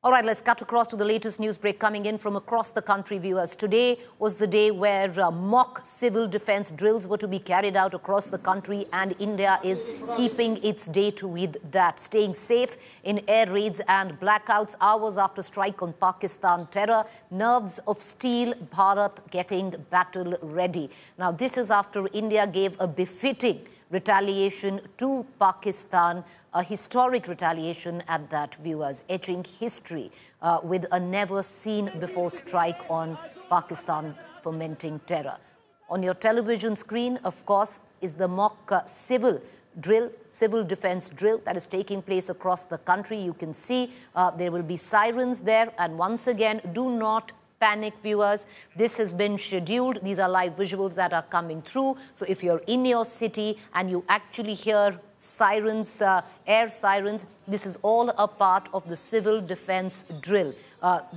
All right, let's cut across to the latest news break coming in from across the country, viewers. Today was the day where mock civil defense drills were to be carried out across the country, and India is keeping its date with that, staying safe in air raids and blackouts. Hours after strike on Pakistan terror, nerves of steel, Bharat getting battle ready. Now, this is after India gave a befitting retaliation to Pakistan, a historic retaliation at that, viewers, etching history with a never-seen-before strike on Pakistan fomenting terror. On your television screen, of course, is the mock civil defense drill that is taking place across the country. You can see there will be sirens there, and once again, do not panic, viewers. This has been scheduled. These are live visuals that are coming through. So if you're in your city and you actually hear sirens, air sirens, this is all a part of the civil defense drill.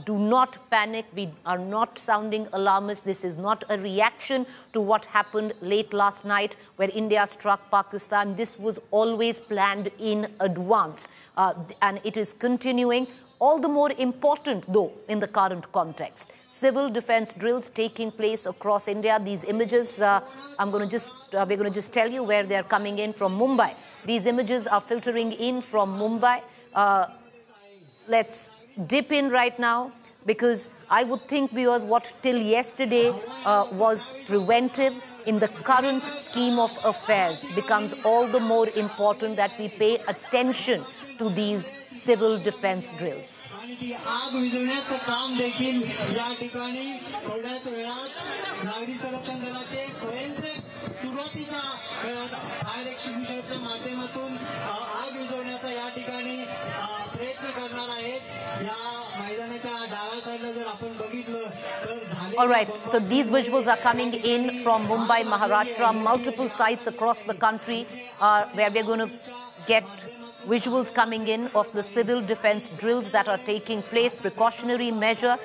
Do not panic. We are not sounding alarmist. This is not a reaction to what happened late last night where India struck Pakistan. This was always planned in advance, and it is continuing. All the more important, though, in the current context. Civil defense drills taking place across India. These images, we're going to just tell you where they're coming in from Mumbai. These images are filtering in from Mumbai. Let's dip in right now, because I would think, viewers, what till yesterday was preventive in the current scheme of affairs becomes all the more important that we pay attention to these civil defense drills. All right, so these visuals are coming in from Mumbai, Maharashtra, multiple sites across the country where we're going to get visuals coming in of the civil defense drills that are taking place, precautionary measure.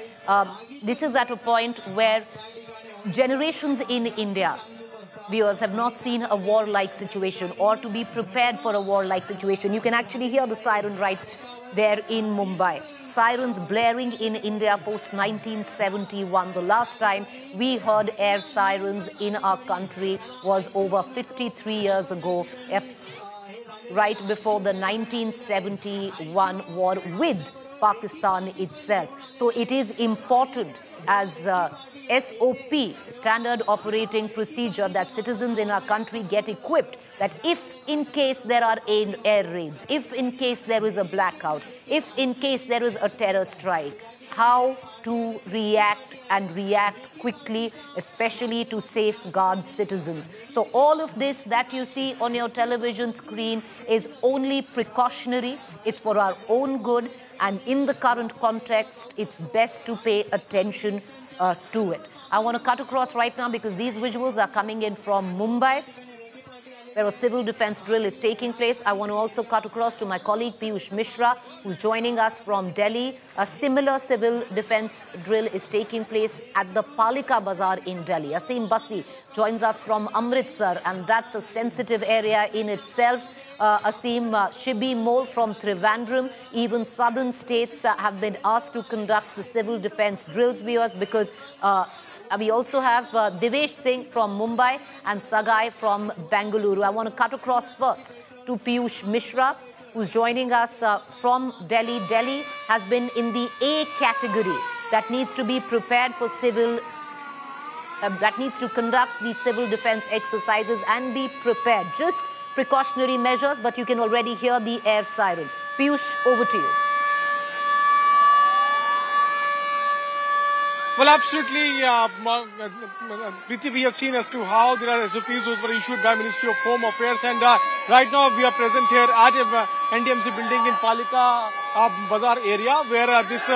This is at a point where generations in India, viewers, have not seen a war-like situation or to be prepared for a war-like situation. You can actually hear the siren right there in Mumbai. Sirens blaring in India post-1971. The last time we heard air sirens in our country was over 53 years ago, right before the 1971 war with Pakistan itself. So it is important as SOP, standard operating procedure, that citizens in our country get equipped, that if in case there are air raids, if in case there is a blackout, if in case there is a terror strike, how to react and react quickly, especially to safeguard citizens. So all of this that you see on your television screen is only precautionary. It's for our own good, and in the current context, it's best to pay attention to it. I want to cut across right now because these visuals are coming in from Mumbai, where a civil defense drill is taking place. I want to also cut across to my colleague Piyush Mishra, who's joining us from Delhi. A similar civil defense drill is taking place at the Palika Bazaar in Delhi. Aseem Basi joins us from Amritsar, and that's a sensitive area in itself. Aseem, Shibi Mole from Trivandrum, even southern states have been asked to conduct the civil defense drills, viewers, because we also have Divesh Singh from Mumbai and Sagai from Bengaluru. I want to cut across first to Piyush Mishra, who's joining us from Delhi. Delhi has been in the A category that needs to be prepared for civil, that needs to conduct the civil defense exercises and be prepared. Just precautionary measures, but you can already hear the air siren. Piyush, over to you. Well, absolutely, Preeti, we have seen as to how there are SOPs those were issued by Ministry of Home Affairs, and right now we are present here at NDMC building in Palika Bazaar area, where this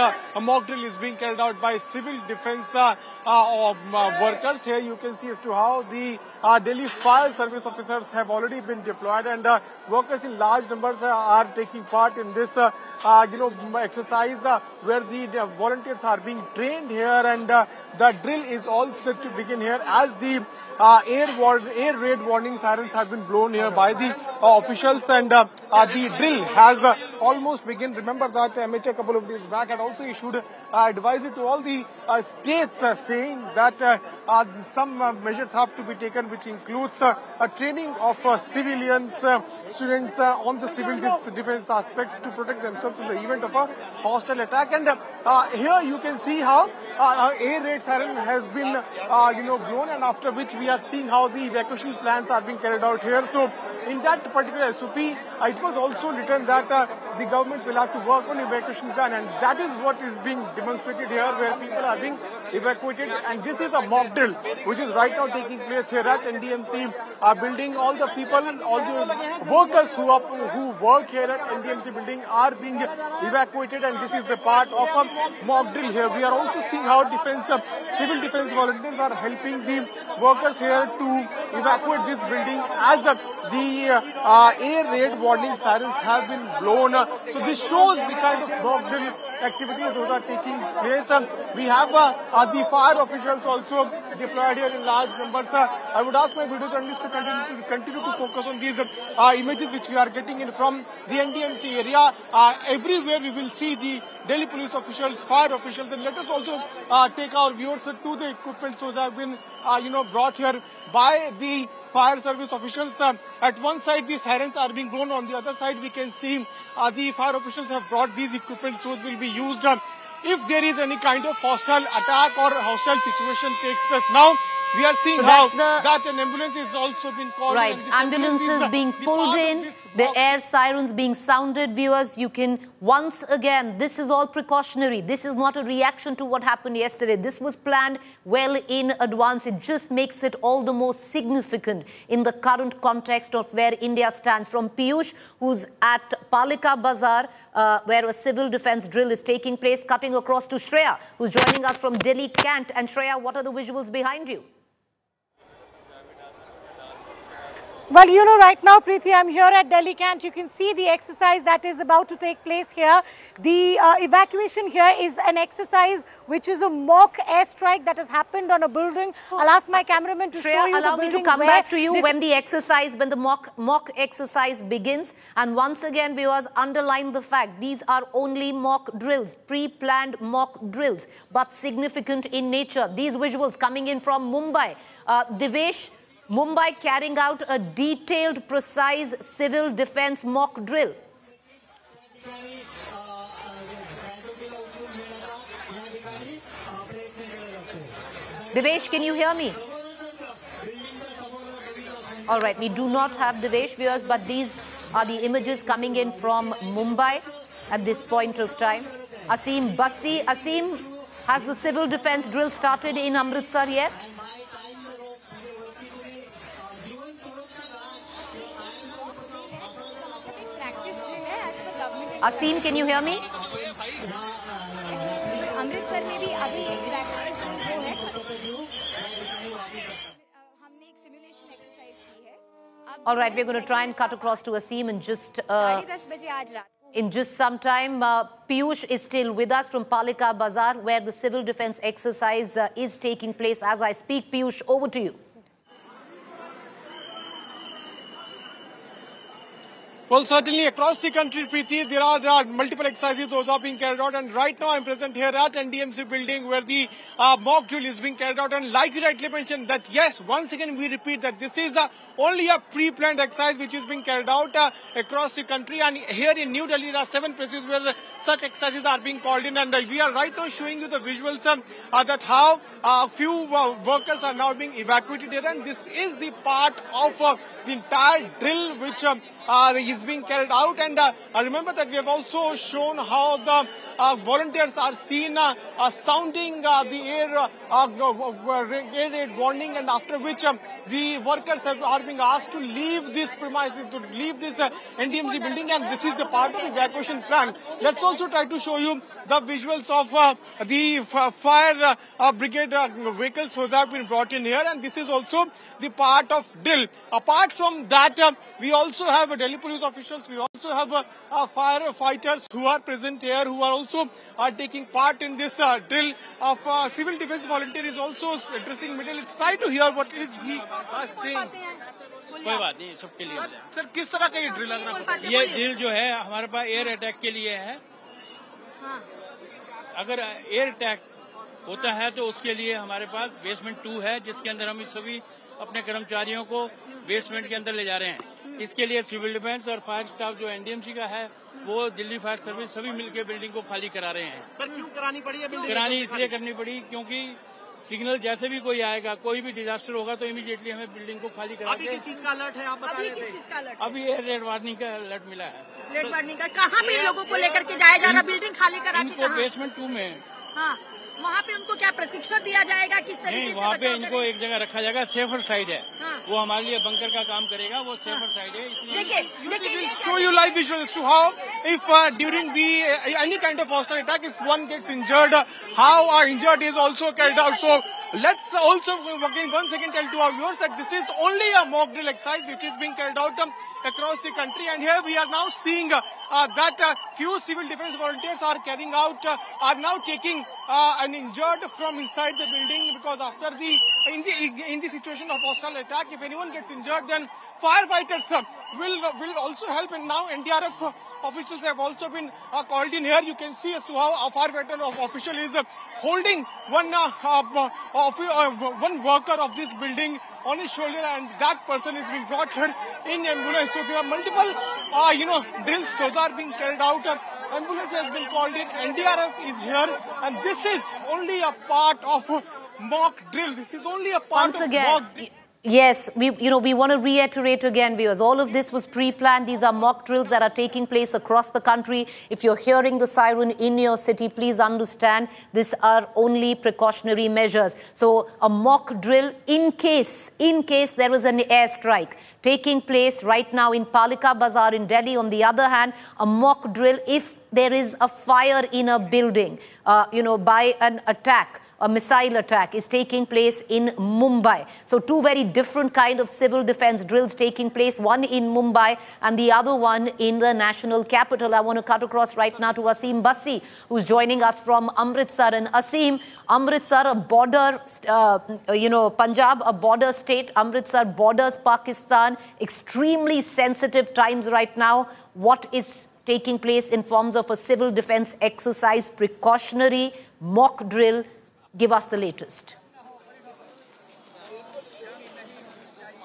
mock drill is being carried out by civil defense workers. Here you can see as to how the Delhi fire service officers have already been deployed, and workers in large numbers are taking part in this exercise where the volunteers are being trained here, and the drill is all set to begin here as the air raid warning sirens have been blown here by the officials, and the drill has almost begin. Remember that MHA a couple of days back had also issued advisory to all the states saying that some measures have to be taken, which includes a training of civilians, students on the civil defense aspects to protect themselves in the event of a hostile attack. And here you can see how air raid siren has been blown, and after which we are seeing how the evacuation plans are being carried out here. So in that particular SOP, it was also written that the governments will have to work on evacuation plan, and that is what is being demonstrated here, where people are being evacuated. And this is a mock drill which is right now taking place here at NDMC building. All the people, all the workers who work here at NDMC building are being evacuated, and this is the part of a mock drill here. We are also seeing how civil defense volunteers are helping the workers here to evacuate this building as the air raid warning sirens have been blown. So this shows the kind of mock drill activities those are taking place. We have the fire officials also deployed here in large numbers. I would ask my video journalists to continue to focus on these images which we are getting in from the NDMC area. Everywhere we will see the Delhi police officials, fire officials, and let us also take our viewers to the equipment those have been brought here by the fire service officials. At one side the sirens are being blown, on the other side we can see the fire officials have brought these equipment those will be used if there is any kind of hostile attack or hostile situation takes place. Now we are seeing that an ambulance is also been called. Right, ambulances being pulled in, the air sirens being sounded. Viewers, you can once again, this is all precautionary. This is not a reaction to what happened yesterday. This was planned well in advance. It just makes it all the more significant in the current context of where India stands. From Piyush, who's at Palika Bazar, where a civil defense drill is taking place, cutting across to Shreya, who's joining us from Delhi Cant. And Shreya, what are the visuals behind you? Well, right now, Preeti, I'm here at Delhi Cant. You can see the exercise that is about to take place here. The evacuation here is an exercise which is a mock airstrike that has happened on a building. I'll ask my cameraman to show you the building. Allow me to come back to you when the mock exercise begins. And once again, viewers, underline the fact these are only mock drills, pre-planned mock drills, but significant in nature. These visuals coming in from Mumbai. Devesh, Mumbai carrying out a detailed, precise civil defense mock drill. Devesh, can you hear me? All right, we do not have Devesh, viewers, but these are the images coming in from Mumbai at this point of time. Asim Bassi, Asim, has the civil defense drill started in Amritsar yet? Asim, can you hear me? Amritsar में भी अभी practice जो है हमने एक simulation exercise की है. All right, we're going to try and cut across to Asim in just 10:30 बजे आज रात को. In just some time. Piyush is still with us from Palika Bazar, where the civil defense exercise is taking place as I speak. Piyush, over to you. Well, certainly across the country, Preeti, there are multiple exercises those are being carried out, and right now I'm present here at NDMC building where the mock drill is being carried out. And like you rightly mentioned that yes, once again we repeat that this is only a pre-planned exercise which is being carried out across the country. And here in New Delhi there are 7 places where such exercises are being called in, and we are right now showing you the visuals that how few workers are now being evacuated here, and this is the part of the entire drill which is being carried out. And remember that we have also shown how the volunteers are seen sounding the air raid warning, and after which the workers are being asked to leave this premises, to leave this NDMC building, and this is the part of the evacuation plan. Let's also try to show you the visuals of the fire brigade vehicles who have been brought in here, and this is also the part of drill. Apart from that, we also have Delhi police officials, we also have firefighters who are present here, who are also taking part in this drill. Civil defense volunteer is also addressing middle. Let's try to hear what is he saying. कोई बात नहीं, सबके लिए। Sir किस तरह का ये drill लग रहा है? ये ड्रिल जो है हमारे पास एयर अटैक के लिए है। अगर एयर अटैक होता है तो उसके लिए हमारे पास बेसमेंट 2 है, जिसके अंदर हम सभी अपने कर्मचारियों को बेसमेंट के अंदर ले जा रहे हैं। इसके लिए सिविल डिफेंस और फायर स्टाफ जो एनडीएमसी का है, वो दिल्ली फायर सर्विस सभी मिलकर बिल्डिंग को खाली करा रहे हैं। सर क्यों करानी पड़ी है? करानी इसलिए करनी पड़ी क्योंकि सिग्नल जैसे भी कोई आएगा, कोई भी डिजास्टर होगा तो इमीडिएटली हमें बिल्डिंग को खाली करा अभी किस चीज का अलर्ट है आप बता रहे थे? अभी ये रेड वार्निंग का अलर्ट मिला है। रेड वार्निंग का कहाँ पे लोगों को लेकर के जाया जा रहा? बिल्डिंग खाली करा के इनको बेसमेंट 2 में। हाँ, वहाँ पे उनको क्या प्रशिक्षण दिया जाएगा? किस तरीके नहीं, से वहाँ पे बचाव इनको एक जगह रखा जाएगा, सेफर साइड है। हाँ। वो हमारे लिए बंकर का काम करेगा, वो सेफर साइड है, इसलिए देखिए show you live visuals as to how if during the any kind of hostile attack, if one gets injured, how injured is also carried out. So let's also again once again tell to our viewers that this is only a mock drill exercise which is being carried out across the country, and here we are now seeing that few civil defense volunteers are carrying out are now taking an injured from inside the building, because after in the situation of hostile attack, if anyone gets injured, then firefighters will also help. And now NDRF officials have also been called in here. You can see as to how a firefighter official is holding one worker of this building on his shoulder, and that person is being brought here in ambulance. So there are multiple drills those are being carried out. Ambulance has been called in, NDRF is here, and this is only a part of mock drill. This is only a part Once of again, mock drill. Yes, we want to reiterate again, viewers, all of this was pre-planned. These are mock drills that are taking place across the country. If you're hearing the siren in your city, please understand these are only precautionary measures. So a mock drill in case there was an airstrike taking place right now in Palika Bazaar in Delhi. On the other hand, a mock drill if there is a fire in a building, by an attack. A missile attack is taking place in Mumbai. So two very different kind of civil defense drills taking place, one in Mumbai and the other one in the national capital. I want to cut across right now to Asim Bassi, who's joining us from Amritsar. And Asim, Amritsar, a border, Punjab, a border state. Amritsar borders Pakistan. Extremely sensitive times right now. What is taking place in forms of a civil defense exercise, precautionary, mock drill? Give us the latest.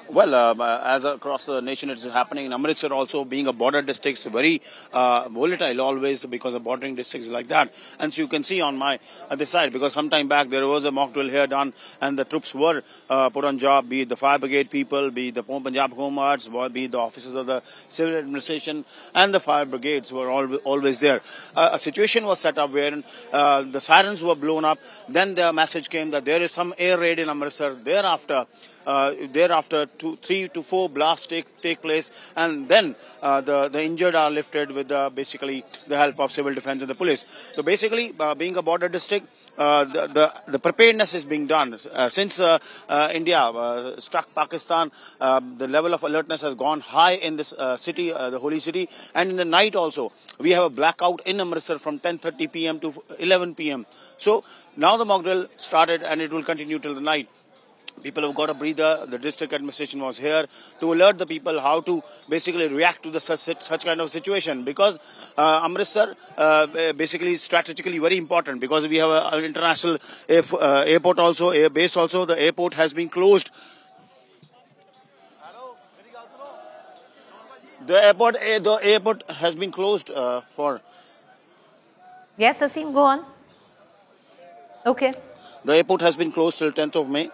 Well, as across the nation it is happening, in Amritsar also being a border district, it's very volatile always because of bordering districts like that. And so you can see on my other side, because some time back there was a mock drill here done and the troops were put on job, be it the fire brigade people, be it the Punjab Home Guards, be it the officers of the civil administration, and the fire brigades were always there. A situation was set up where the sirens were blown up. Then the message came that there is some air raid in Amritsar. Thereafter 3 to 4 blasts take place, and then the injured are lifted with basically the help of civil defense and the police. So basically, being a border district, the preparedness is being done. Since India struck Pakistan, the level of alertness has gone high in this city, the holy city, and in the night also. We have a blackout in Amritsar from 10:30 p.m. to 11 p.m. So now the mock drill started and it will continue till the night. People have got a breather. The district administration was here to alert the people how to basically react to the such kind of situation, because Amritsar basically is strategically very important, because we have an international airport also, air base also. The airport has been closed. The airport has been closed for. Yes, Asim, go on. Okay. The airport has been closed till 10th of May.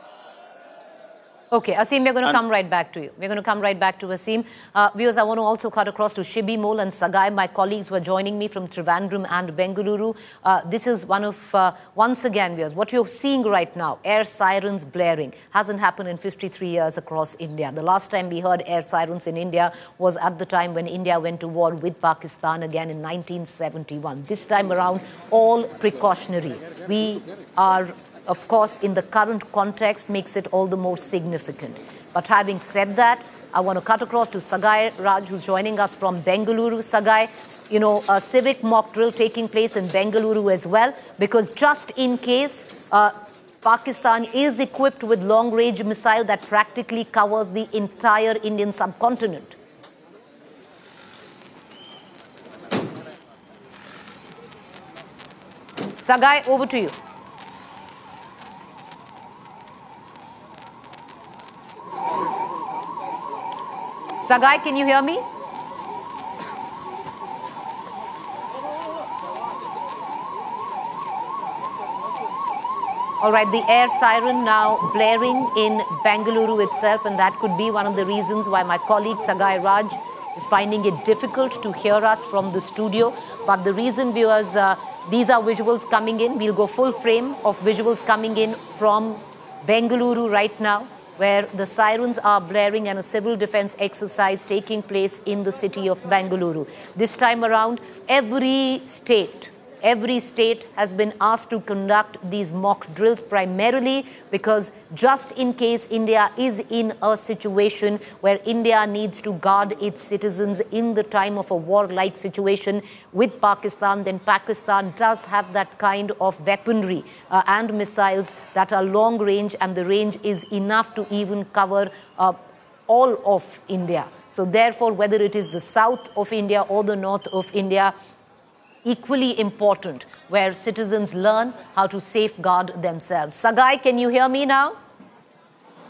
Okay, Asim, we're going to come right back to you. We're going to come right back to Asim. Viewers, I want to also cut across to Shibi Mol and Sagai, my colleagues who are joining me from Trivandrum and Bengaluru. This is one of, once again, viewers, what you're seeing right now, air sirens blaring. Hasn't happened in 53 years across India. The last time we heard air sirens in India was at the time when India went to war with Pakistan again in 1971. This time around, all precautionary. We are, of course, in the current context, makes it all the more significant. But having said that, I want to cut across to Sagai Raj, who's joining us from Bengaluru. Sagai, a civic mock drill taking place in Bengaluru as well, because just in case Pakistan is equipped with long-range missile that practically covers the entire Indian subcontinent. Sagai, over to you. Sagai, can you hear me? All right, the air siren now blaring in Bengaluru itself, and that could be one of the reasons why my colleague Sagai Raj is finding it difficult to hear us from the studio. But the reason, viewers, these are visuals coming in. We'll go full frame of visuals coming in from Bengaluru right now, where the sirens are blaring and a civil defense exercise taking place in the city of Bengaluru. This time around, every state has been asked to conduct these mock drills, primarily because just in case India is in a situation where India needs to guard its citizens in the time of a war-like situation with Pakistan, then Pakistan does have that kind of weaponry and missiles that are long range, and the range is enough to even cover all of India. So therefore, whether it is the south of India or the north of India, equally important, where citizens learn how to safeguard themselves. Sagai, can you hear me now?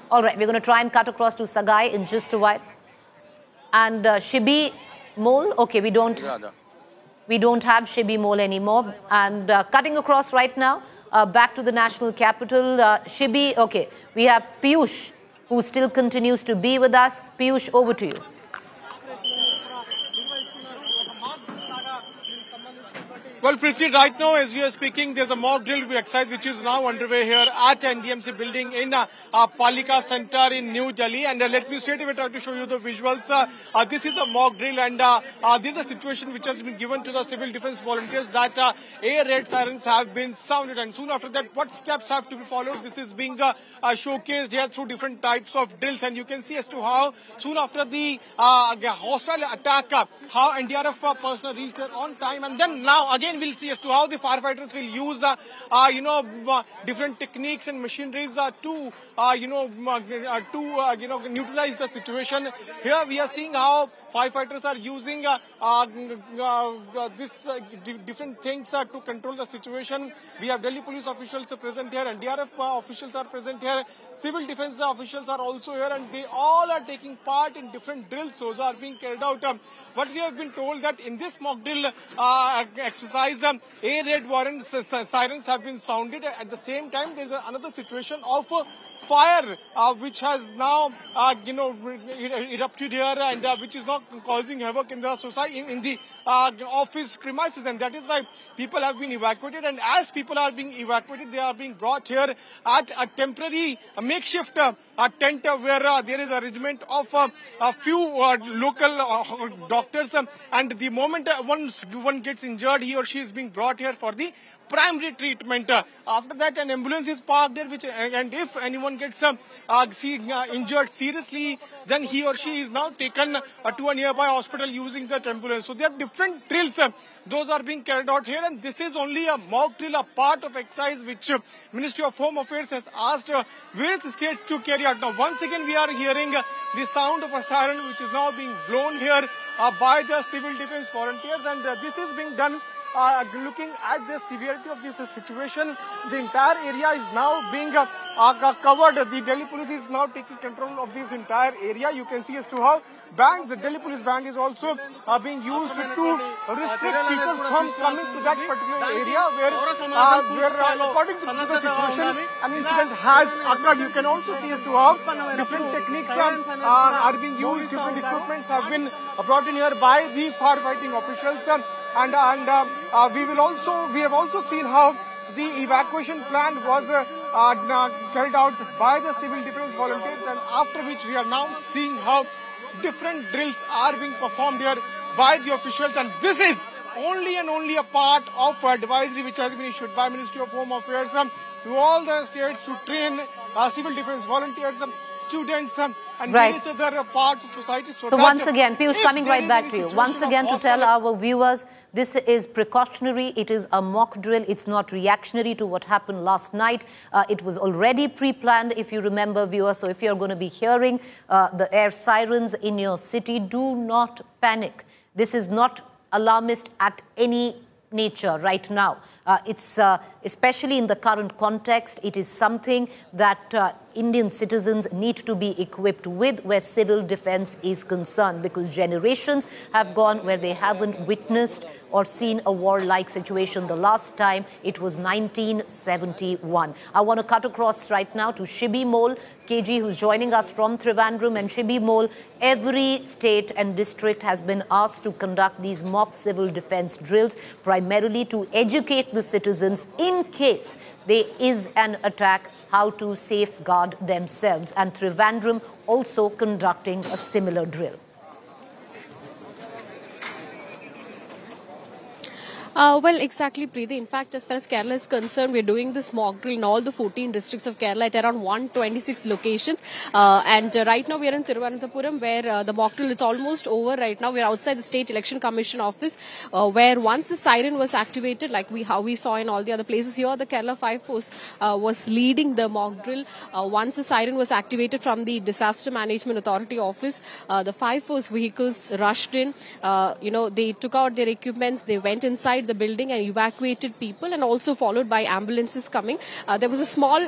All right, we're going to try and cut across to Sagai in just a while. And Shibi Mole, okay, we don't have Shibi Mole anymore. And cutting across right now, back to the national capital. Shibi, okay, we have Piyush, who still continues to be with us. Piyush, over to you. Well, Prithvi, right now as we are speaking, there's a mock drill exercise which is now underway here at NDMC building in Palika Center in New Delhi. And let me straight away try to show you the visuals. This is a mock drill, and this is a situation which has been given to the civil defense volunteers that air raid sirens have been sounded. And soon after that, what steps have to be followed? This is being showcased here through different types of drills. And you can see as to how soon after the hostile attack, how NDRF personnel reached there on time. And then now again, we'll see as to how the firefighters will use, different techniques and machineries to neutralize the situation. Here we are seeing how firefighters are using different things to control the situation. We have Delhi police officials present here, NDRF officials are present here, civil defense officials are also here, and they all are taking part in different drills. Those are being carried out. What we have been told that in this mock drill exercise, air raid sirens have been sounded. At the same time, there is another situation of fire which has now erupted here, and which is not causing havoc in the society, in the office premises, and that is why people have been evacuated. And as people are being evacuated, they are being brought here at a temporary makeshift tent where there is a regiment of a few local doctors, and the moment one gets injured, he or she is being brought here for the primary treatment. After that, an ambulance is parked there, and if anyone gets injured seriously, then he or she is now taken to a nearby hospital using that ambulance. So there are different drills. Those are being carried out here, and this is only a mock drill, a part of exercise which Ministry of Home Affairs has asked various states to carry out. Now, once again, we are hearing the sound of a siren which is now being blown here by the civil defense volunteers, and this is being done looking at the severity of this situation. The entire area is now being covered. The Delhi police is now taking control of this entire area. You can see as to how bands, the Delhi police band is also being used to restrict people from coming to that particular area where according to the situation, an incident has occurred. You can also see as to how different techniques are being used, different equipments have been brought in here by the firefighting officials. And we have also seen how the evacuation plan was carried out by the civil defense volunteers, and after which we are now seeing how different drills are being performed here by the officials. And this is only and only a part of advisory which has been issued by Ministry of Home Affairs to all the states to train civil defense volunteers, students, and various other parts of society. So once again, Piyush, coming right back to you. Once again, to tell our viewers, this is precautionary. It is a mock drill. It's not reactionary to what happened last night. It was already pre-planned, if you remember, viewers. So if you're going to be hearing the air sirens in your city, do not panic. This is not alarmist at any nature right now. It's especially in the current context, it is something that Indian citizens need to be equipped with where civil defense is concerned, because generations have gone where they haven't witnessed or seen a war-like situation. The last time it was 1971. I want to cut across right now to Shibi Mole, KG, who's joining us from Trivandrum. And Shibi Mole, every state and district has been asked to conduct these mock civil defense drills, primarily to educate the citizens in case there is an attack, how to safeguard themselves. And Trivandrum also conducting a similar drill. Well, exactly, Preeti. In fact, as far as Kerala is concerned, we're doing this mock drill in all the 14 districts of Kerala at around 126 locations. And right now we're in Thiruvananthapuram, where the mock drill is almost over right now. We're outside the State Election Commission office, where once the siren was activated, like how we saw in all the other places here, the Kerala Fire Force was leading the mock drill. Once the siren was activated from the Disaster Management Authority office, the Fire Force vehicles rushed in. They took out their equipments, they went inside the building and evacuated people, and also followed by ambulances coming. There was a small,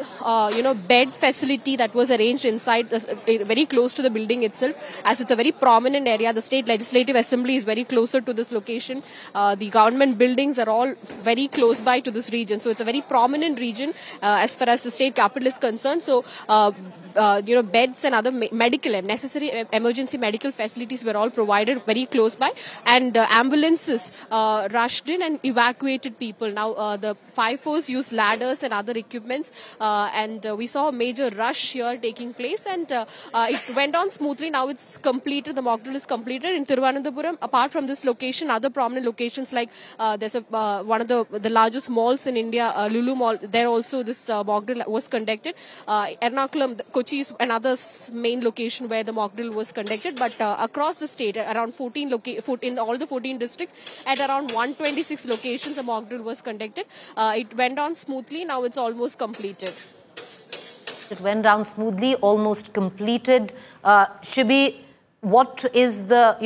bed facility that was arranged inside, very close to the building itself, as it's a very prominent area. The State Legislative Assembly is very closer to this location. The government buildings are all very close by to this region. So it's a very prominent region as far as the state capital is concerned. So, beds and other necessary emergency medical facilities were all provided very close by, and ambulances rushed in and evacuated people. Now, the Fire Force used ladders and other equipments, and we saw a major rush here taking place, and it went on smoothly. Now it's completed, the mock drill is completed in Thiruvananthapuram. Apart from this location, other prominent locations like there's one of the largest malls in India, Lulu Mall, there also this mock drill was conducted. Ernakulam, Kochi is another main location where the mock drill was conducted, but across the state, around in all the 14 districts, at around 126 locations, the mock drill was conducted. It went on smoothly. Now it's almost completed. It went down smoothly, almost completed. Shibi, what is the,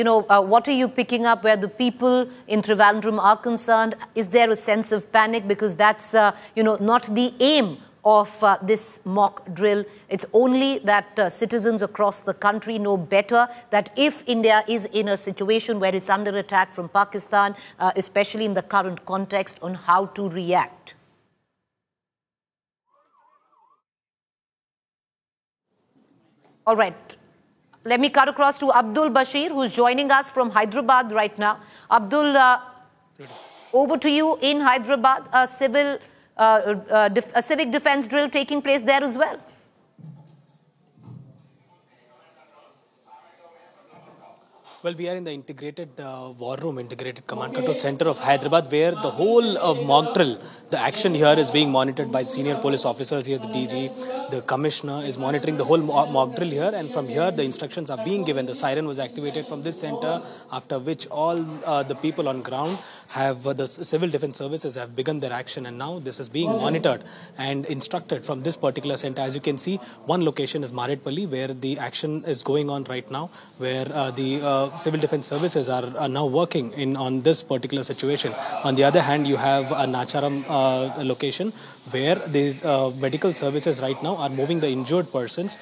what are you picking up where the people in Trivandrum are concerned? Is there a sense of panic? Because that's, not the aim of this mock drill. It's only that citizens across the country know better that if India is in a situation where it's under attack from Pakistan, especially in the current context, on how to react. All right. Let me cut across to Abdul Bashir, who's joining us from Hyderabad right now. Abdul, over to you in Hyderabad, a civic defense drill taking place there as well. Well, we are in the integrated war room, integrated command control center of Hyderabad, where the whole mock drill, the action here is being monitored by senior police officers here, the DG, the commissioner is monitoring the whole mock drill here, and from here the instructions are being given. The siren was activated from this center, after which all the people on ground have, the civil defense services have begun their action, and now this is being monitored and instructed from this particular center. As you can see, one location is Maredpalli, where the action is going on right now, where the civil defense services are now working on this particular situation. On the other hand, you have a Nacharam location where these medical services right now are moving the injured persons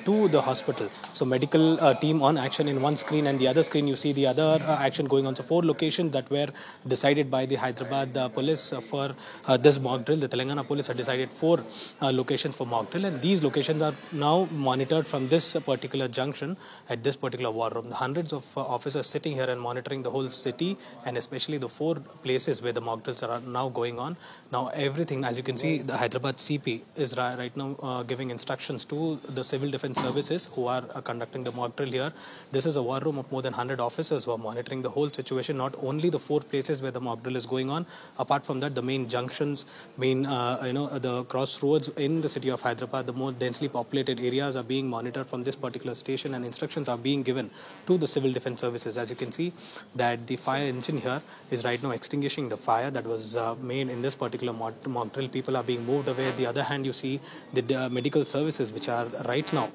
to the hospital. So medical team on action in one screen, and the other screen you see the other action going on. So 4 locations that were decided by the Hyderabad police for this mock drill. The Telangana police have decided 4 locations for mock drill, and these locations are now monitored from this particular junction at this particular war room. Hundreds of officers sitting here and monitoring the whole city, and especially the 4 places where the mock drills are now going on. Now everything, as you can see, the Hyderabad CP is right now giving instructions to the civil defense services who are conducting the mock drill here. This is a war room of more than 100 officers who are monitoring the whole situation, not only the 4 places where the mock drill is going on. Apart from that, the main junctions, the crossroads in the city of Hyderabad, the more densely populated areas are being monitored from this particular station, and instructions are being given to the civil defense services. As you can see, that the fire engine here is right now extinguishing the fire that was made in this particular mock drill. People are being moved away. At the other hand, you see the medical services which are right now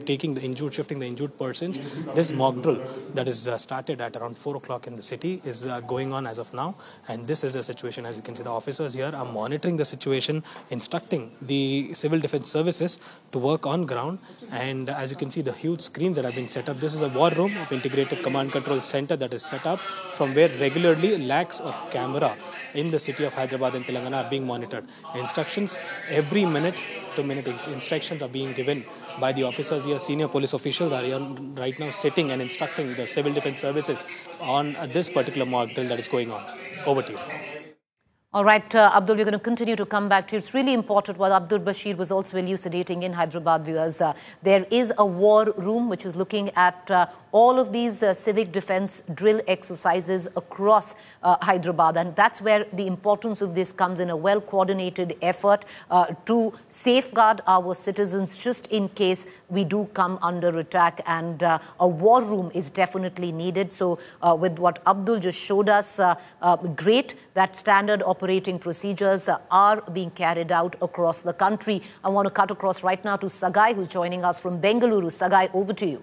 shifting the injured persons. This mock drill that is started at around 4 o'clock in the city is going on as of now, and this is the situation. As you can see, the officers here are monitoring the situation, instructing the civil defense services to work on ground. And as you can see, the huge screens that have been set up. This is a war room of integrated command control center that is set up, from where regularly lakhs of camera in the city of Hyderabad and Telangana are being monitored. Instructions every minute to minute instructions are being given by the officers here. Senior police officials are here right now sitting and instructing the civil defense services on this particular mock drill that is going on. Over to you. All right, Abdul, we're going to continue to come back to you. It's really important what Abdul Bashir was also elucidating in Hyderabad, viewers. There is a war room which is looking at all of these civic defense drill exercises across Hyderabad. And that's where the importance of this comes in, a well-coordinated effort to safeguard our citizens just in case we do come under attack. And a war room is definitely needed. So with what Abdul just showed us, great that standard operating procedures are being carried out across the country. I want to cut across right now to Sagai, who's joining us from Bengaluru. Sagai, over to you.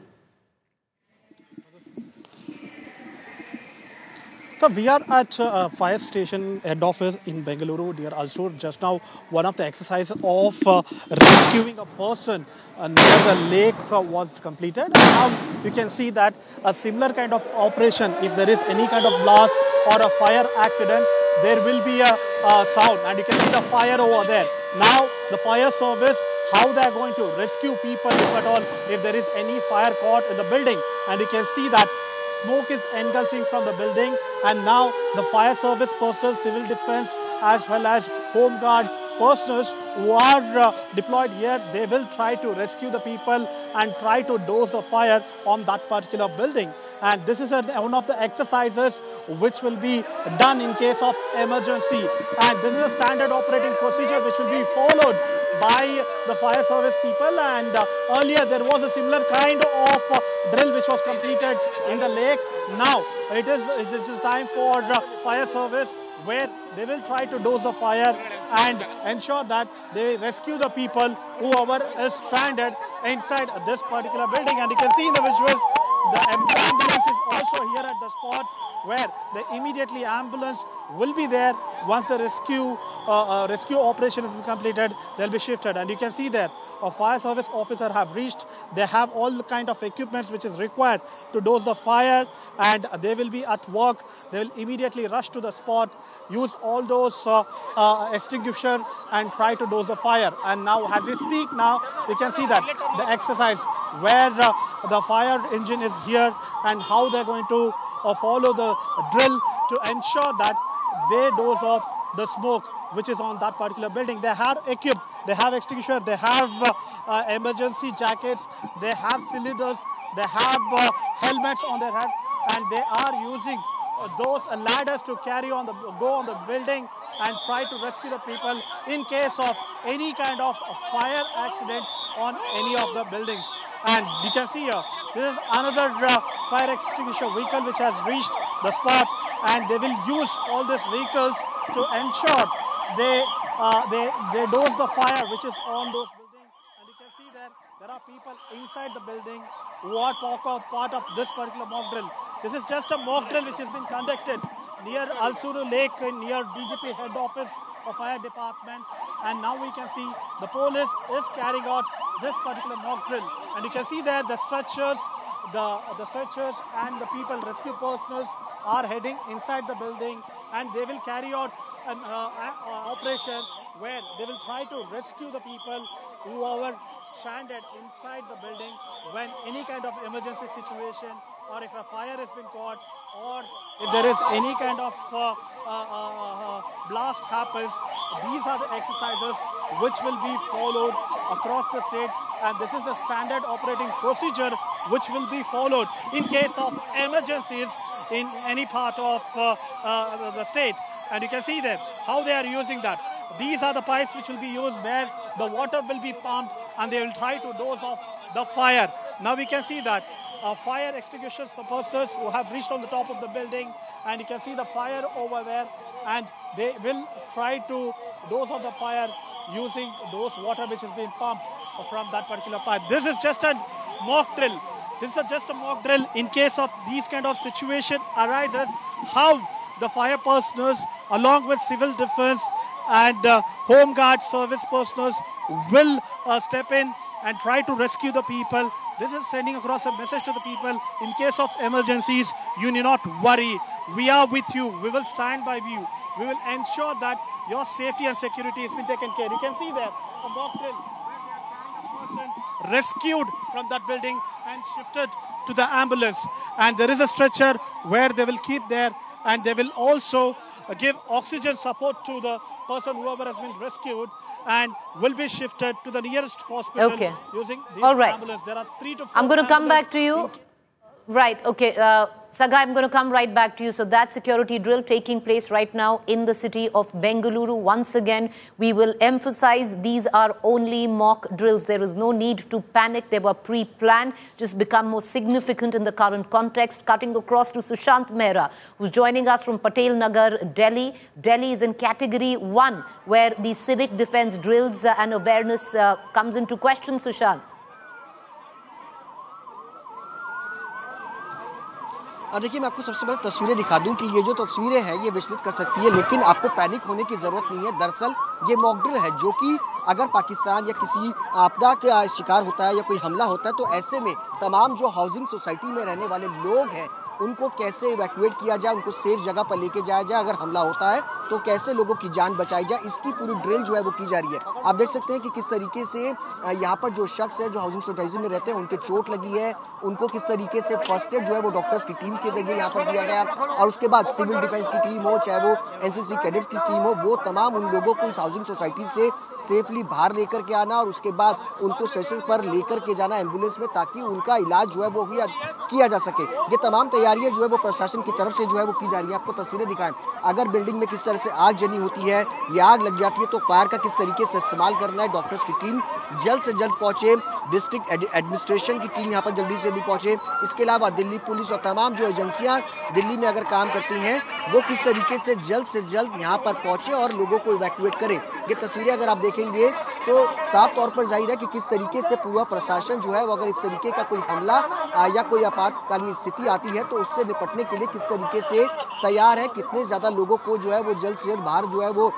So we are at fire station head office in Bengaluru, near Alsur. Just now, one of the exercises of rescuing a person near the lake was completed. And now you can see that a similar kind of operation, if there is any kind of blast or a fire accident, there will be a sound, and you can see the fire over there. Now the fire service, how they are going to rescue people, if at all, if there is any fire caught in the building. And you can see that smoke is engulfing from the building, and now the fire service personnel, civil defense, as well as home guard personnel who are deployed here, they will try to rescue the people and try to douse the fire on that particular building. And this is one of the exercises which will be done in case of emergency. And this is a standard operating procedure which will be followed by the fire service people. And earlier there was a similar kind of drill which was completed in the lake. Now it is time for fire service, where they will try to douse the fire and ensure that they rescue the people whoever is stranded inside this particular building. And you can see in the visuals, the ambulance is also here at the spot, where the immediately ambulance will be there. Once the rescue operation is completed, they'll be shifted. And you can see there, a fire service officer have reached. They have all the kind of equipments which is required to douse the fire, and they will be at work. They will immediately rush to the spot, use all those extinguisher and try to douse the fire. And now, as we speak now, you can see that the exercise where the fire engine is here, and how they're going to follow the drill to ensure that they douse off the smoke which is on that particular building. They are equipped, they have extinguisher, they have emergency jackets, they have cylinders, they have helmets on their heads, and they are using those ladders to go on the building and try to rescue the people in case of any kind of fire accident on any of the buildings. And you can see here, this is another fire extinguisher vehicle which has reached the spot, and they will use all these vehicles to ensure they douse the fire which is on those buildings. And you can see there are people inside the building who are part of this particular mock drill. This is just a mock drill which has been conducted near Alsuru Lake, near DGP head office of fire department. And now we can see the police is carrying out this particular mock drill. And you can see there the stretchers, the stretchers and the people, rescue personnel are heading inside the building, and they will carry out an operation where they will try to rescue the people who are stranded inside the building when any kind of emergency situation or if a fire has been caught, or if there is any kind of blast happens, these are the exercises which will be followed across the state, and this is the standard operating procedure which will be followed in case of emergencies in any part of the state. And you can see there how they are using that. These are the pipes which will be used where the water will be pumped and they will try to douse off the fire. Now we can see that fire extinguisher supporters who have reached on the top of the building, and you can see the fire over there, and they will try to douse off the fire using those water which has been pumped from that particular pipe. This is just a mock drill. This is just a mock drill in case of these kind of situation arises, how the fire personals along with civil defense and home guard service personals will step in and try to rescue the people. This is sending across a message to the people. In case of emergencies, you need not worry. We are with you. We will stand by you. We will ensure that your safety and security has been taken care. You can see there a mock drill rescued from that building and shifted to the ambulance. And there is a stretcher where they will keep there, and they will also give oxygen support to the person whoever has been rescued, and will be shifted to the nearest hospital using the ambulance. There are 3 to 4 I'm going to come back to you. Right, okay. Sagai, I'm going to come right back to you. So that security drill taking place right now in the city of Bengaluru. Once again, we will emphasize these are only mock drills. There is no need to panic. They were pre-planned, just become more significant in the current context. Cutting across to Sushant Mehra, who's joining us from Patel Nagar, Delhi. Delhi is in category 1, where the civic defense drills and awareness comes into question, Sushant. देखिए, मैं आपको सबसे पहले तस्वीरें दिखा दूं कि ये जो तस्वीरें हैं ये विचलित कर सकती है, लेकिन आपको पैनिक होने की ज़रूरत नहीं है। दरअसल ये मॉक ड्रिल है, जो कि अगर पाकिस्तान या किसी आपदा का शिकार होता है या कोई हमला होता है, तो ऐसे में तमाम जो हाउसिंग सोसाइटी में रहने वाले लोग हैं उनको कैसे इवैक्यूएट किया जाए, उनको सेफ जगह पर लेके जाया जाए, अगर हमला होता है तो कैसे लोगों की जान बचाई जाए, इसकी पूरी ड्रिल जो है वो की जा रही है। आप देख सकते हैं कि किस तरीके से यहाँ पर जो शख्स है जो हाउसिंग सोसाइटी में रहते हैं उनके चोट लगी है, उनको किस तरीके से फर्स्ट एड जो है वो डॉक्टर्स की टीम के जरिए यहाँ पर दिया गया, और उसके बाद सिविल डिफेंस की टीम हो, चाहे वो एनसीसी कैडेट्स की टीम हो, वो तमाम उन लोगों को इस हाउसिंग सोसाइटी से सेफली बाहर लेकर के आना और उसके बाद उनको स्ट्रेचर पर लेकर के जाना एम्बुलेंस में, ताकि उनका इलाज जो है वो किया जा सके। ये तमाम तैयारियां जो है वो प्रशासन की तरफ से जो है वो की जा रही है। आपको तस्वीरें दिखाएं, अगर बिल्डिंग में किस तरह से आग जनी होती है या आग लग जाती है तो फायर का किस तरीके से इस्तेमाल करना है। डॉक्टर्स की टीम जल्द से जल्द पहुंचे, डिस्ट्रिक्ट एडमिनिस्ट्रेशन की टीम यहाँ पर जल्दी से जल्दी पहुंचे। इसके अलावा दिल्ली पुलिस और तमाम जो एजेंसियां दिल्ली में अगर काम करती हैं वो किस तरीके से जल्द यहाँ पर पहुंचे और लोगों को इवैक्यूएट करें। ये तस्वीरें अगर आप देखेंगे तो साफ तौर पर जाहिर है कि किस तरीके से पूरा प्रशासन जो है वो अगर इस तरीके का कोई हमला या कोई आपातकालीन स्थिति आती है तो उससे निपटने के लिए किस तरीके से तैयार है, कितने ज़्यादा लोगों को जो है वो जल्द से जल्द बाहर जो है वो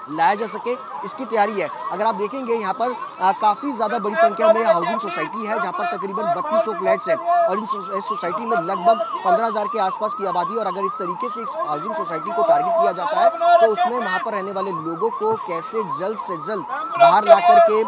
लाया जा सके, इसकी तैयारी है। अगर आप देखेंगे यहाँ पर काफ़ी ज़्यादा बड़ी संख्या में हाउसिंग सोसाइटी है जहाँ पर तकरीबन 3200 फ्लैट्स हैं और इस सोसाइटी में लगभग 15,000 के आसपास की आबादी। और अगर इस तरीके से इस हाउसिंग सोसाइटी को टारगेट किया जाता है तो उसमें वहाँ पर रहने वाले लोगों को कैसे जल्द से जल्द बाहर ला करके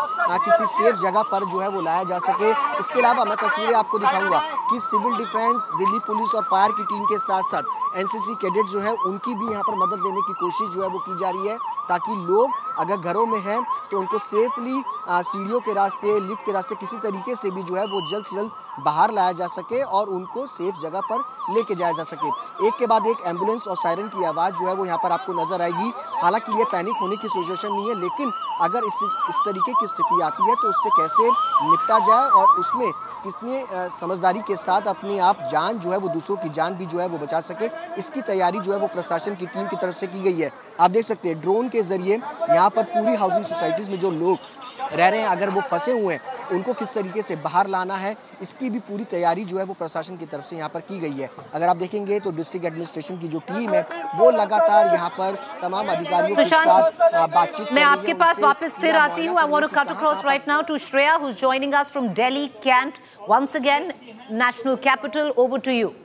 किसी सेफ जगह पर जो है वो लाया जा सके। इसके अलावा मैं तस्वीरें आपको दिखाऊंगा कि सिविल डिफेंस, दिल्ली पुलिस और फायर की टीम के साथ साथ एनसीसी कैडेट जो है उनकी भी यहाँ पर मदद देने की कोशिश जो है वो की जा रही है, ताकि लोग अगर घरों में हैं तो उनको सेफली सीढ़ियों के रास्ते, लिफ्ट के रास्ते किसी तरीके से भी जो है वो जल्द से जल्द बाहर लाया जा सके और उनको सेफ जगह पर लेके जाया जा सके। एक के बाद एक एम्बुलेंस और सायरन की आवाज़ जो है वो यहाँ पर आपको नजर आएगी। हालांकि ये पैनिक होने की सिचुएशन नहीं है, लेकिन अगर इस तरीके की स्थिति आती है तो उससे कैसे निपटा जाए और उसमें कितनी समझदारी के साथ अपने आप जान जो है वो दूसरों की जान भी जो है वो बचा सके, इसकी तैयारी जो है वो प्रशासन की टीम की तरफ से की गई है। आप देख सकते हैं ड्रोन के जरिए यहाँ पर पूरी हाउसिंग सोसाइटीज़ में जो लोग रह रहे हैं, अगर वो फंसे हुए हैं उनको किस तरीके से बाहर लाना है, इसकी भी पूरी तैयारी जो है वो प्रशासन की तरफ से यहाँ पर की गई है। अगर आप देखेंगे तो डिस्ट्रिक्ट एडमिनिस्ट्रेशन की जो टीम है वो लगातार यहाँ पर तमाम अधिकारियों के साथ बातचीत। मैं आपके पास वापस फिर आती हूँ। I want to cut across right now to Shreya, who's joining us from Delhi, Kent. Once again, national capital. Over to you.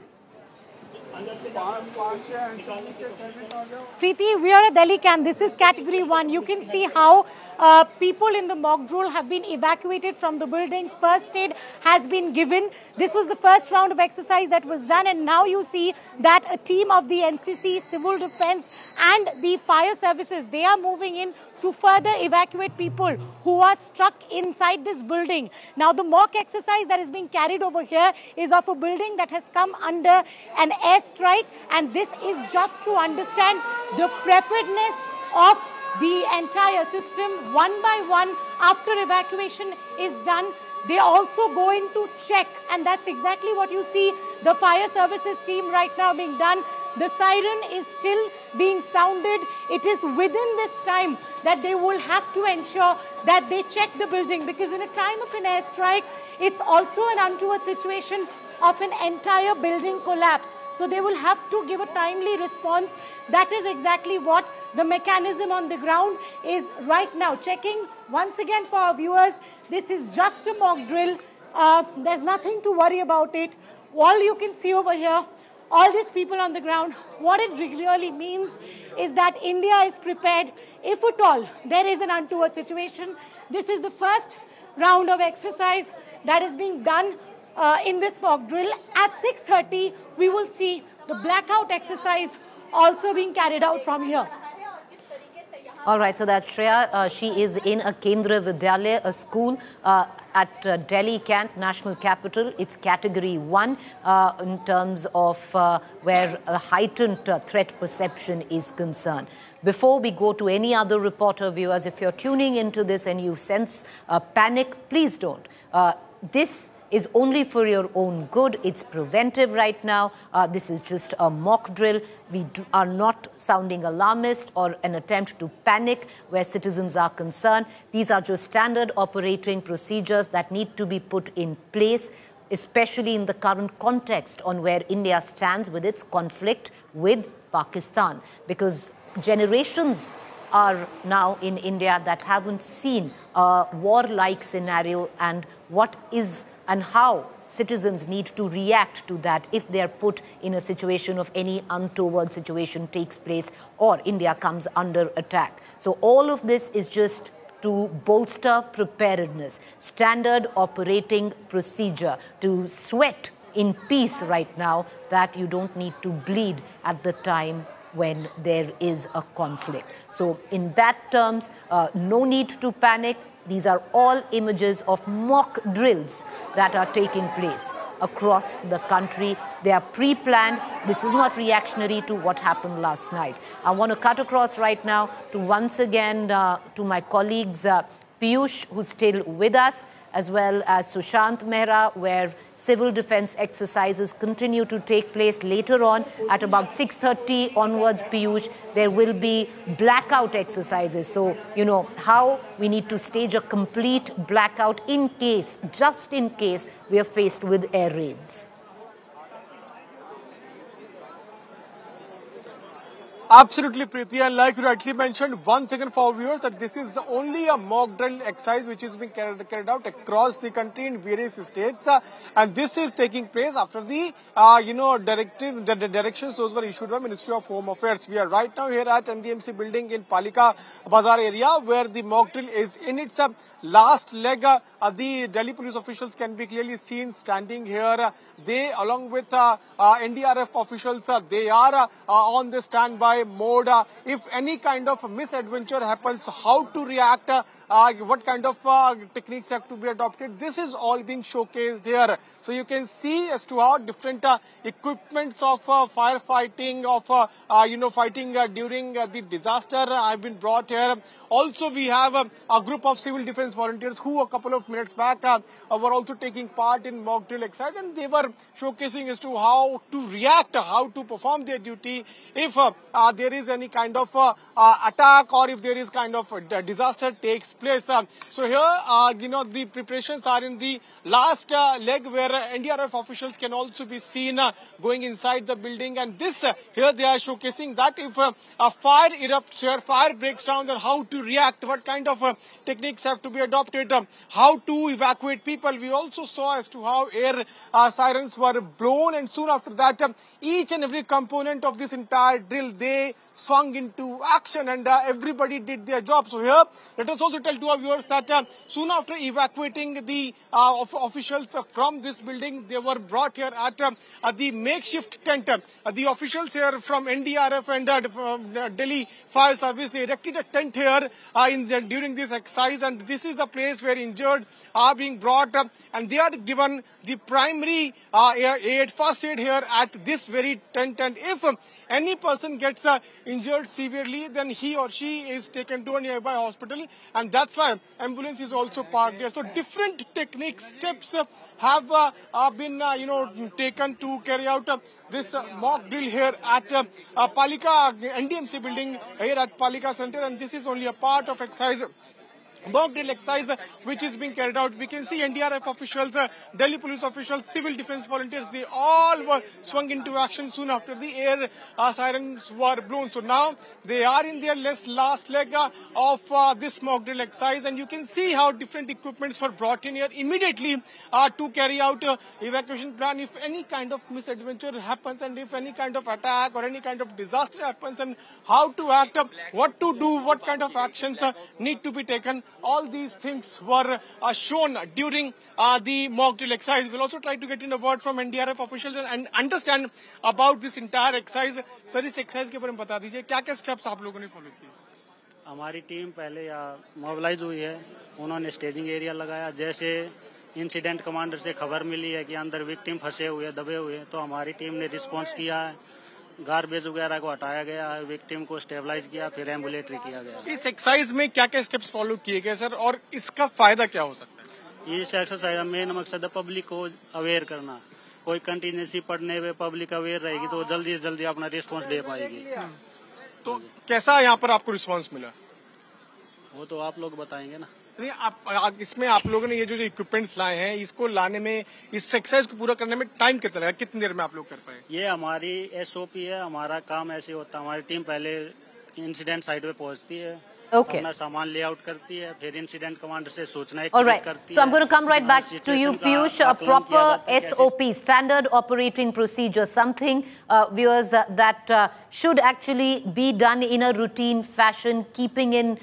Preeti, we are at Delhi camp. This is category 1. You can see how people in the mock drill have been evacuated from the building. First aid has been given. This was the first round of exercise that was done, and now you see that a team of the NCC, Civil Defence and the fire services, they are moving in to further evacuate people who are stuck inside this building. Now, the mock exercise that is being carried over here is of a building that has come under an airstrike, and this is just to understand the preparedness of the entire system. One by one, after evacuation is done, they also go in to check, and that's exactly what you see the fire services team right now being done. The siren is still being sounded. It is within this time that they will have to ensure that they check the building, because in a time of an airstrike, it's also an untoward situation of an entire building collapse. So they will have to give a timely response. That is exactly what the mechanism on the ground is right now. Checking once again for our viewers, this is just a mock drill. There's nothing to worry about it. All you can see over here, all these people on the ground, what it really means is that India is prepared if at all there is an untoward situation. This is the first round of exercise that is being done in this mock drill. At 6:30, we will see the blackout exercise also being carried out from here. All right, so that's Shreya. She is in a Kendra Vidyalaya, a school at Delhi Camp, national capital. It's category 1 in terms of where a heightened threat perception is concerned. Before we go to any other reporter, viewers, if you're tuning into this and you sense panic, please don't. This is only for your own good. It's preventive right now. This is just a mock drill. We are not sounding alarmist or an attempt to panic where citizens are concerned. These are just standard operating procedures that need to be put in place, especially in the current context on where India stands with its conflict with Pakistan, because generations are now in India that haven't seen a war-like scenario, and what is and how citizens need to react to that if they are put in a situation of any untoward situation takes place or India comes under attack. So all of this is just to bolster preparedness, standard operating procedure, to sweat in peace right now that you don't need to bleed at the time when there is a conflict. So in that terms, no need to panic. These are all images of mock drills that are taking place across the country. They are pre-planned. This is not reactionary to what happened last night. I want to cut across right now to once again to my colleagues Piyush, who's still with us, as well as Sushant Mehra, where civil defense exercises continue to take place later on. At about 6:30 onwards, Piyush, there will be blackout exercises. So, you know, how we need to stage a complete blackout in case, just in case, we are faced with air raids. Absolutely, Preeti, and like you rightly mentioned, once again for our viewers, that this is only a mock drill exercise which is being carried out across the country in various states, and this is taking place after the the directions those were issued by Ministry of Home Affairs. We are right now here at NDMC building in Palika Bazaar area, where the mock drill is in its last leg. The Delhi police officials can be clearly seen standing here. They, along with NDRF officials, they are on the standby mode. If any kind of misadventure happens, how to react, what kind of techniques have to be adopted, this is all being showcased here. So you can see as to how different equipments of firefighting, of fighting during the disaster have been brought here. Also, we have a group of civil defense volunteers who a couple of minutes back were also taking part in mock drill exercise, and they were showcasing as to how to react, how to perform their duty if there is any kind of attack or if there is kind of a disaster takes place. So here, the preparations are in the last leg where NDRF officials can also be seen going inside the building. And this here they are showcasing that if a fire erupts here, fire breaks down, then how to react, what kind of techniques have to be adopted, how to evacuate people. We also saw as to how air sirens were blown, and soon after that, each and every component of this entire drill, they swung into action, and everybody did their job. So here, let us also tell to our viewers that soon after evacuating the officials from this building, they were brought here at the makeshift tent. The officials here from NDRF and Delhi Fire Service, they erected a tent here during this exercise, and this is the place where injured are being brought up, and they are given the primary first aid here at this very tent. And if any person gets injured severely, then he or she is taken to a nearby hospital, and that's why ambulance is also parked there. So different techniques, steps have been taken to carry out this mock drill here at Palika NDMC building here at Palika Center, and this is only a part of exercise. Mock drill exercise which is being carried out. We can see NDRF officials, Delhi police officials, civil defense volunteers, they all were swung into action soon after the air sirens were blown. So now they are in their last leg of this mock drill exercise, and you can see how different equipments were brought in here immediately to carry out evacuation plan if any kind of misadventure happens, and if any kind of attack or any kind of disaster happens, and how to act, what to do, what kind of actions need to be taken. All these things were shown during the mock drill exercise. We'll also try to get in a word from NDRF officials and understand about this entire exercise. Sir, इस exercise के बारे में बता दीजिए क्या क्या steps आप लोगों ने follow किए? हमारी टीम पहले मोबिलाइज हुई है, उन्होंने स्टेजिंग एरिया लगाया। जैसे इंसिडेंट कमांडर से खबर मिली है कि अंदर विक्टिम फंसे हुए दबे हुए, तो हमारी टीम ने रिस्पॉन्स किया है, गार्बेज वगैरह को हटाया गया है, विक्टिम को स्टेबलाइज किया, फिर एम्बुलेटरी किया गया। इस एक्सरसाइज में क्या क्या स्टेप्स फॉलो किए गए सर, और इसका फायदा क्या हो सकता है? इस एक्सरसाइज का मेन मकसद है पब्लिक को अवेयर करना। कोई कंटिजेंसी पड़ने में पब्लिक अवेयर रहेगी तो जल्दी से जल्दी अपना रिस्पॉन्स दे पाएगी। तो कैसा यहाँ पर आपको रिस्पॉन्स मिला? वो तो आप लोग बताएंगे ना। नहीं, इसमें आप लोगों ने ये जो इक्विपमेंट्स लाए हैं, इसको लाने में, इस एक्सरसाइज को पूरा करने में टाइम कितना लगा, कितनी देर में आप लोग कर पाए? ये हमारी SOP है, हमारा काम ऐसे होता है। हमारी टीम पहले इंसिडेंट साइट पे पहुंचती है, अपना सामान लेआउट करती है, फिर इंसिडेंट कमांडर से सूचनाएं करती है। So I'm going to come right back to you, Piyush. A proper SOP, standard operating procedure, something viewers that should actually be done in a routine fashion, keeping in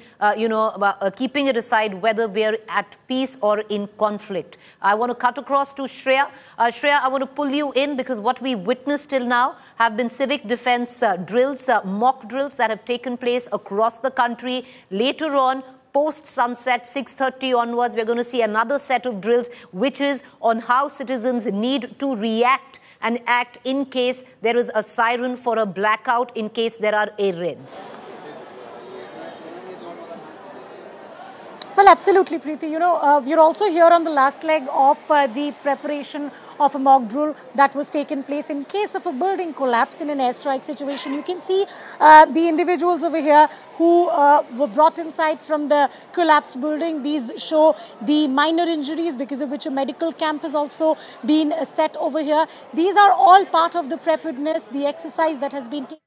keeping it aside whether we're at peace or in conflict. I want to cut across to Shreya. Shreya, I want to pull you in because what we witnessed till now have been civic defense drills, mock drills that have taken place across the country. Later on, post-sunset, 6:30 onwards, we're going to see another set of drills, which is on how citizens need to react and act in case there is a siren for a blackout, in case there are air raids. Well, absolutely, Preeti. You're also here on the last leg of the preparation of a mock drill that was taken place in case of a building collapse in an airstrike situation. You can see the individuals over here who were brought inside from the collapsed building. These show the minor injuries, because of which a medical camp has also been set over here. These are all part of the preparedness, the exercise that has been taken.